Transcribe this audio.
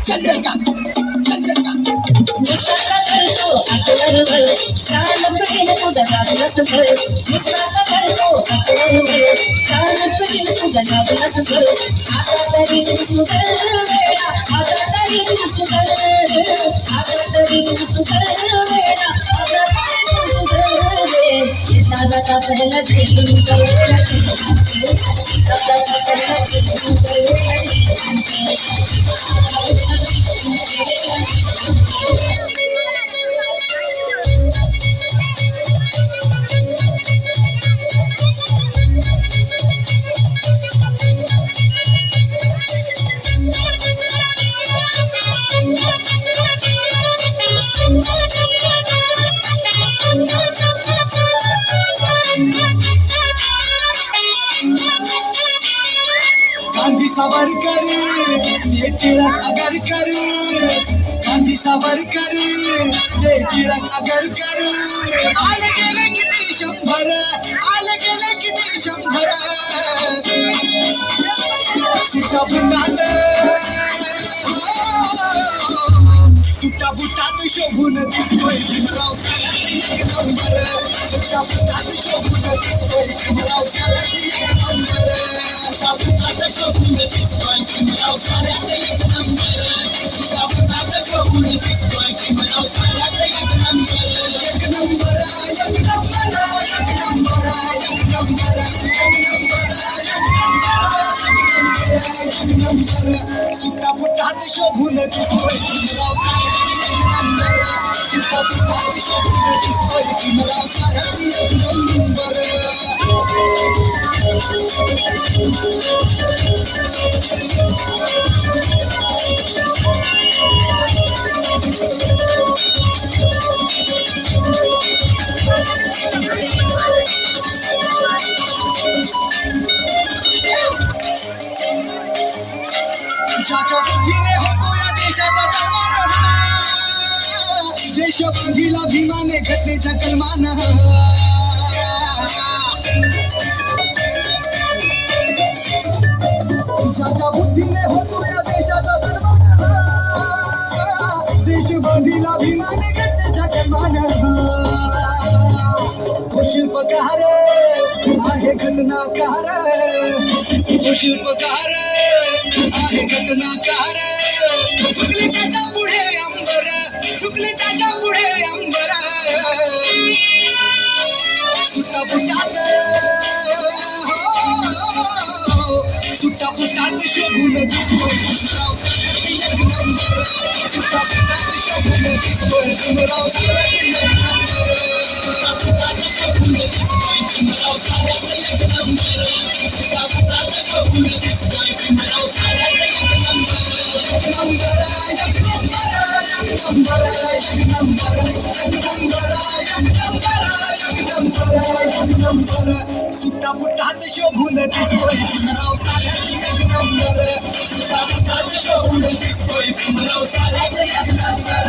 चंद्रकांत चंद्रकांत मुस्ताचा करतो आठवणवर कानपटीने तुझा लागला सुंदर मुस्ताचा करतो आठवणवर कानपटीने तुझा लागला सुंदर आता तरी तू सुंदर वेळा आता तरी तू सुंदर आता तरी तू सुंदर वेळा आता तरी तू सुंदर दादा का पहला दिन करेगा दादा का पहला दिन करेगा गांधी सावरकर ते टिळक आगरकर गांधी सावरकर ते टिळक आगरकर आले गेले किती शंभर आले गेले किती शंभर सुट्टा बुटात शोभून दिसतोय भीमराव सारथी एक नंबर सुट्टा बुटात शोभून दिसतोय भीमराव सारथी एक नंबर सुट्टा शोभून दिसतोय भीमराव सारथी एक नंबर सुट्टा बुटात शोभून दिसतोय भीमराव सारथी एक नंबर एक नंबर एक नंबर एक नंबर एक नंबर एक नंबर सुट्टा बुटात शोभून दिसतोय भीमराव सारथी एक नंबर सुट्टा बुटात शोभून दिसतोय भीमराव सारथी एक नंबर ज्याच्या बुद्धीने होतो या देशाचा सन्मान देश बांधिला भीमाने घटनेच्या कलमान ज्याच्या बुद्धीने होतो या देशाचा सन्मान देश बांधिला भीमाने घटनेच्या कलमान तो शिल्पकार आहे घटनाकार तो शिल्पकार आहे घटनाकार चुकले त्याच्या पुढे अंबर चुकले त्याच्या पुढे अंबर सुट्टा बुटात शोभून दिसतोय भीमराव सारथी एक नंबर सुट्टा बुटात शोभून दिसतोय भीमराव सारथी एक नंबर सुट्टा बुटात शोभून दिसतोय भीमराव सारथी एक नंबर सुट्टा बुटात शोभून दिसतोय भीमराव सारथी एक नंबर एक नंबर एक नंबर एक नंबर एक नंबर एक नंबर एक नंबर एक नंबर सुट्टा बुटात शोभून दिसतोय भीमराव सारथी एक नंबर सुट्टा बुटात शोभून दिसतोय भीमराव सारथी एक नंबर